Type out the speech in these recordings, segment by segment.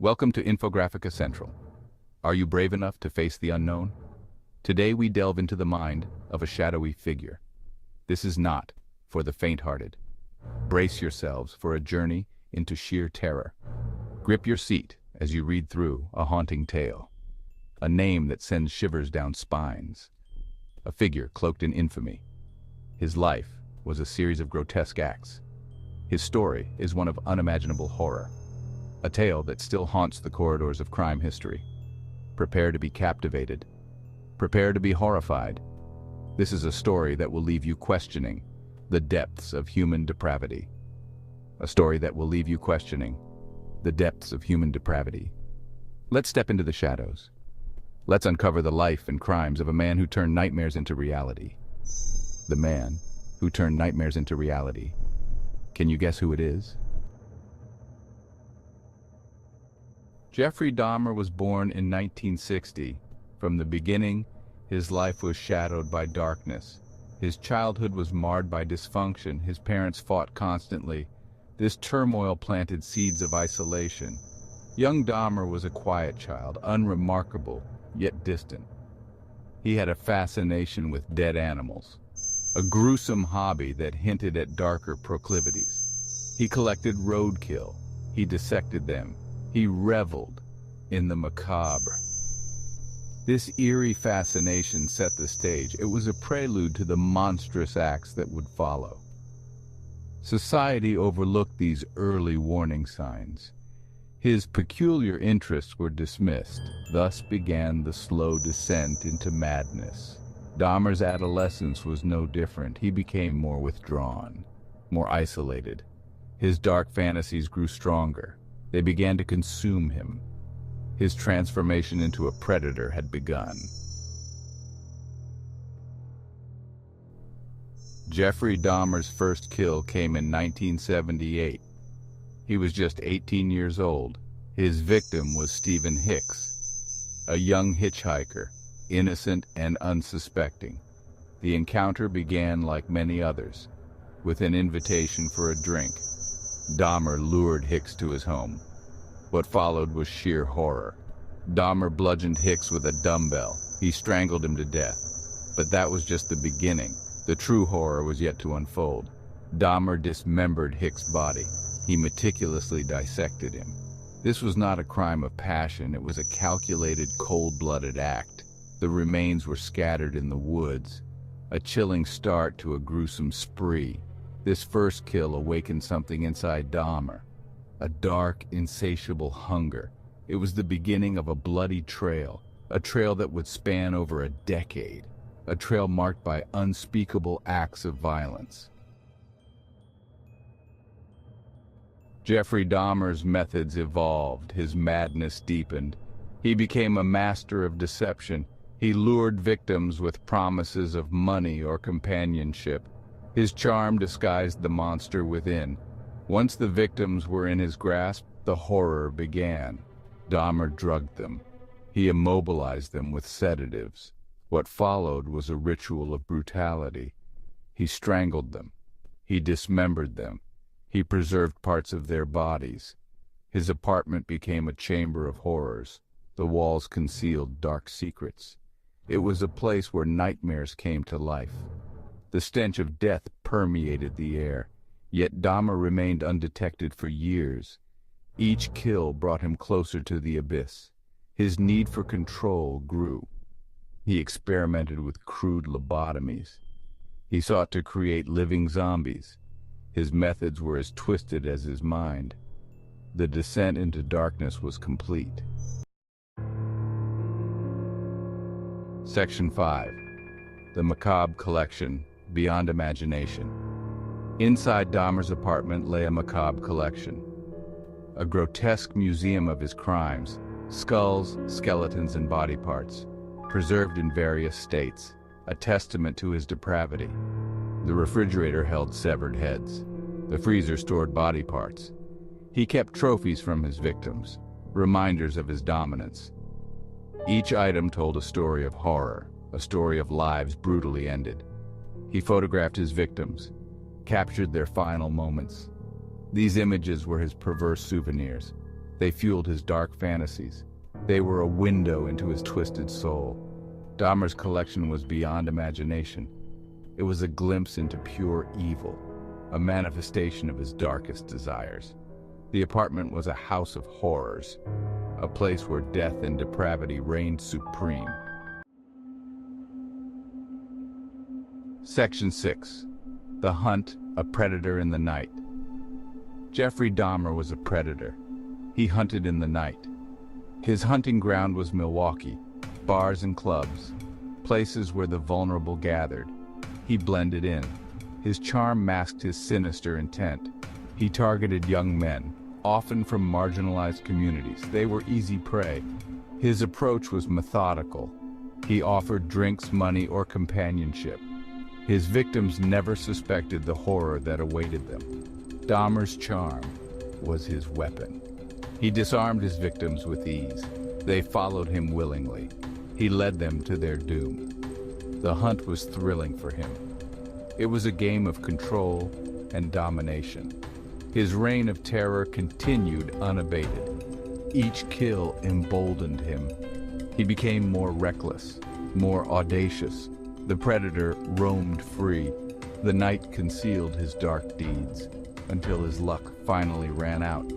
Welcome to Infographica Central. Are you brave enough to face the unknown? Today we delve into the mind of a shadowy figure. This is not for the faint-hearted. Brace yourselves for a journey into sheer terror. Grip your seat as you read through a haunting tale. A name that sends shivers down spines. A figure cloaked in infamy. His life was a series of grotesque acts. His story is one of unimaginable horror. A tale that still haunts the corridors of crime history. Prepare to be captivated. Prepare to be horrified. This is a story that will leave you questioning the depths of human depravity. A story that will leave you questioning the depths of human depravity. Let's step into the shadows. Let's uncover the life and crimes of a man who turned nightmares into reality. The man who turned nightmares into reality. Can you guess who it is? Jeffrey Dahmer was born in 1960. From the beginning, his life was shadowed by darkness. His childhood was marred by dysfunction. His parents fought constantly. This turmoil planted seeds of isolation. Young Dahmer was a quiet child, unremarkable, yet distant. He had a fascination with dead animals, a gruesome hobby that hinted at darker proclivities. He collected roadkill. He dissected them. He reveled in the macabre. This eerie fascination set the stage. It was a prelude to the monstrous acts that would follow. Society overlooked these early warning signs. His peculiar interests were dismissed. Thus began the slow descent into madness. Dahmer's adolescence was no different. He became more withdrawn, more isolated. His dark fantasies grew stronger. They began to consume him. His transformation into a predator had begun. Jeffrey Dahmer's first kill came in 1978. He was just 18 years old. His victim was Stephen Hicks, a young hitchhiker, innocent and unsuspecting. The encounter began like many others, with an invitation for a drink. Dahmer lured Hicks to his home. What followed was sheer horror. Dahmer bludgeoned Hicks with a dumbbell. He strangled him to death. But that was just the beginning. The true horror was yet to unfold. Dahmer dismembered Hicks' body. He meticulously dissected him. This was not a crime of passion. It was a calculated, cold-blooded act. The remains were scattered in the woods, a chilling start to a gruesome spree. This first kill awakened something inside Dahmer, a dark, insatiable hunger. It was the beginning of a bloody trail, a trail that would span over a decade, a trail marked by unspeakable acts of violence. Jeffrey Dahmer's methods evolved, his madness deepened. He became a master of deception. He lured victims with promises of money or companionship. His charm disguised the monster within. Once the victims were in his grasp, the horror began. Dahmer drugged them. He immobilized them with sedatives. What followed was a ritual of brutality. He strangled them. He dismembered them. He preserved parts of their bodies. His apartment became a chamber of horrors. The walls concealed dark secrets. It was a place where nightmares came to life. The stench of death permeated the air, yet Dahmer remained undetected for years. Each kill brought him closer to the abyss. His need for control grew. He experimented with crude lobotomies. He sought to create living zombies. His methods were as twisted as his mind. The descent into darkness was complete. Section 5. The Macabre Collection, Beyond Imagination. Inside Dahmer's apartment lay a macabre collection. A grotesque museum of his crimes, skulls, skeletons, and body parts, preserved in various states, a testament to his depravity. The refrigerator held severed heads. The freezer stored body parts. He kept trophies from his victims, reminders of his dominance. Each item told a story of horror, a story of lives brutally ended. He photographed his victims, captured their final moments. These images were his perverse souvenirs. They fueled his dark fantasies. They were a window into his twisted soul. Dahmer's collection was beyond imagination. It was a glimpse into pure evil, a manifestation of his darkest desires. The apartment was a house of horrors, a place where death and depravity reigned supreme. Section 6. The Hunt, a Predator in the Night. Jeffrey Dahmer was a predator. He hunted in the night. His hunting ground was Milwaukee, bars and clubs, places where the vulnerable gathered. He blended in. His charm masked his sinister intent. He targeted young men, often from marginalized communities. They were easy prey. His approach was methodical. He offered drinks, money, or companionship. His victims never suspected the horror that awaited them. Dahmer's charm was his weapon. He disarmed his victims with ease. They followed him willingly. He led them to their doom. The hunt was thrilling for him. It was a game of control and domination. His reign of terror continued unabated. Each kill emboldened him. He became more reckless, more audacious. The predator roamed free. The night concealed his dark deeds, until his luck finally ran out.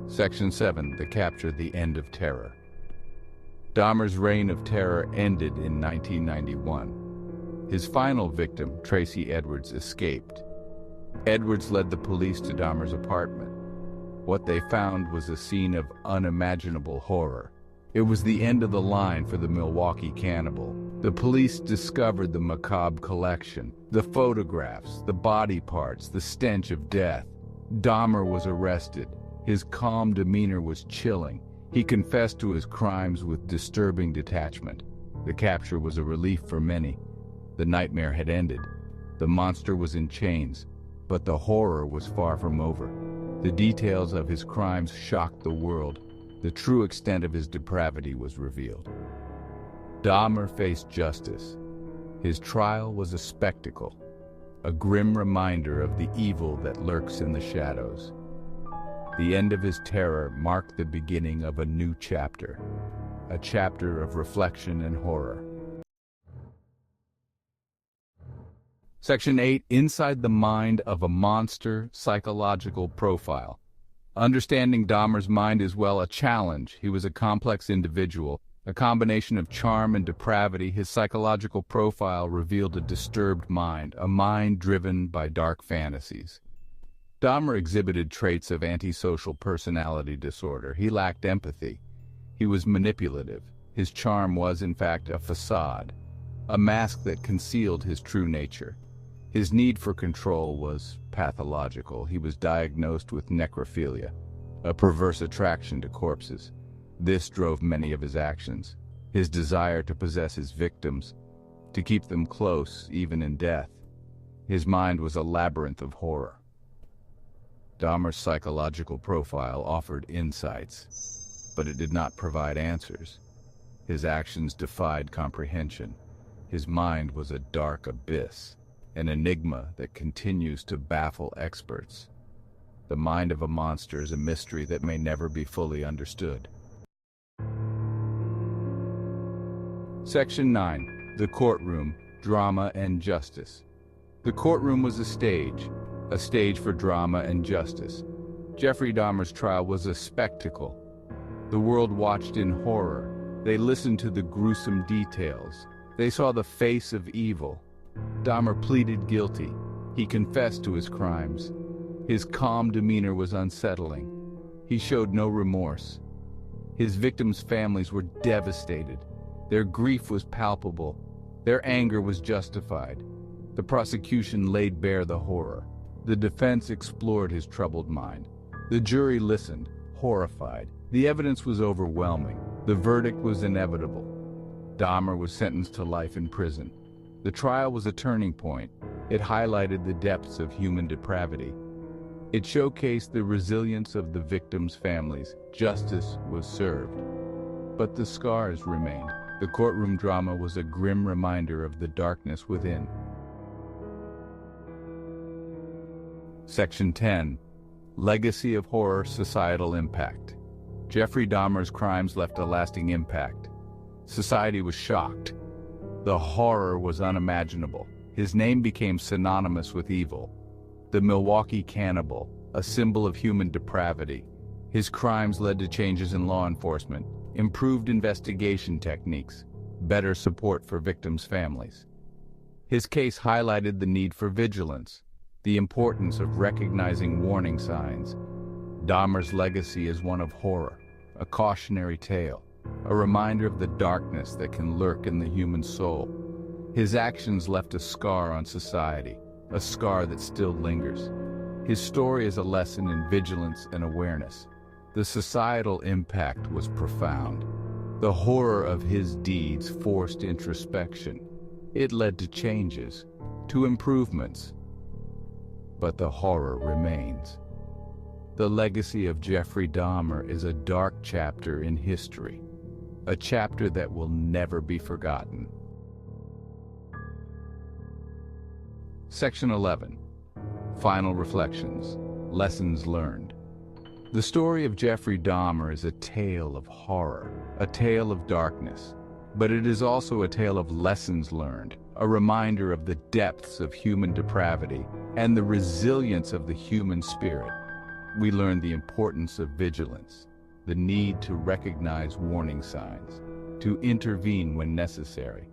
Section 7. The Capture, the End of Terror. Dahmer's reign of terror ended in 1991. His final victim, Tracy Edwards, escaped. Edwards led the police to Dahmer's apartment. What they found was a scene of unimaginable horror. It was the end of the line for the Milwaukee cannibal. The police discovered the macabre collection, the photographs, the body parts, the stench of death. Dahmer was arrested. His calm demeanor was chilling. He confessed to his crimes with disturbing detachment. The capture was a relief for many. The nightmare had ended. The monster was in chains, but the horror was far from over. The details of his crimes shocked the world. The true extent of his depravity was revealed. Dahmer faced justice. His trial was a spectacle, a grim reminder of the evil that lurks in the shadows. The end of his terror marked the beginning of a new chapter, a chapter of reflection and horror. Section 8. Inside the Mind of a Monster, Psychological Profile. Understanding Dahmer's mind is, well, a challenge. He was a complex individual, a combination of charm and depravity. His psychological profile revealed a disturbed mind, a mind driven by dark fantasies. Dahmer exhibited traits of antisocial personality disorder. He lacked empathy. He was manipulative. His charm was, in fact, a facade, a mask that concealed his true nature. His need for control was pathological. He was diagnosed with necrophilia, a perverse attraction to corpses. This drove many of his actions. His desire to possess his victims, to keep them close, even in death. His mind was a labyrinth of horror. Dahmer's psychological profile offered insights, but it did not provide answers. His actions defied comprehension. His mind was a dark abyss, an enigma that continues to baffle experts. The mind of a monster is a mystery that may never be fully understood. Section 9. The Courtroom, Drama and Justice. The courtroom was a stage for drama and justice. Jeffrey Dahmer's trial was a spectacle. The world watched in horror. They listened to the gruesome details. They saw the face of evil. Dahmer pleaded guilty. He confessed to his crimes. His calm demeanor was unsettling. He showed no remorse. His victims' families were devastated. Their grief was palpable. Their anger was justified. The prosecution laid bare the horror. The defense explored his troubled mind. The jury listened, horrified. The evidence was overwhelming. The verdict was inevitable. Dahmer was sentenced to life in prison. The trial was a turning point. It highlighted the depths of human depravity. It showcased the resilience of the victims' families. Justice was served. But the scars remained. The courtroom drama was a grim reminder of the darkness within. Section 10. Legacy of horror, societal impact. Jeffrey Dahmer's crimes left a lasting impact. Society was shocked. The horror was unimaginable. His name became synonymous with evil. The Milwaukee Cannibal, a symbol of human depravity. His crimes led to changes in law enforcement, improved investigation techniques, better support for victims' families. His case highlighted the need for vigilance, the importance of recognizing warning signs. Dahmer's legacy is one of horror, a cautionary tale, a reminder of the darkness that can lurk in the human soul. His actions left a scar on society, a scar that still lingers. His story is a lesson in vigilance and awareness. The societal impact was profound. The horror of his deeds forced introspection. It led to changes, to improvements. But the horror remains. The legacy of Jeffrey Dahmer is a dark chapter in history, a chapter that will never be forgotten. Section 11. Final Reflections. Lessons Learned. The story of Jeffrey Dahmer is a tale of horror, a tale of darkness, but it is also a tale of lessons learned, a reminder of the depths of human depravity and the resilience of the human spirit. We learn the importance of vigilance, the need to recognize warning signs, to intervene when necessary.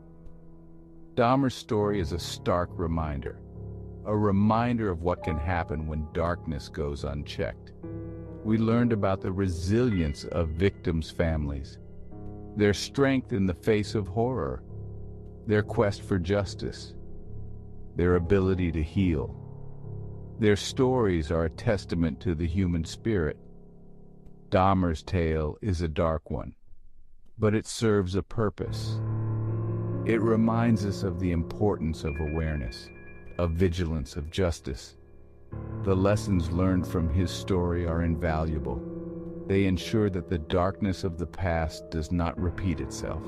Dahmer's story is a stark reminder of what can happen when darkness goes unchecked. We learned about the resilience of victims' families, their strength in the face of horror, their quest for justice, their ability to heal. Their stories are a testament to the human spirit. Dahmer's tale is a dark one, but it serves a purpose. It reminds us of the importance of awareness, of vigilance, of justice. The lessons learned from his story are invaluable. They ensure that the darkness of the past does not repeat itself.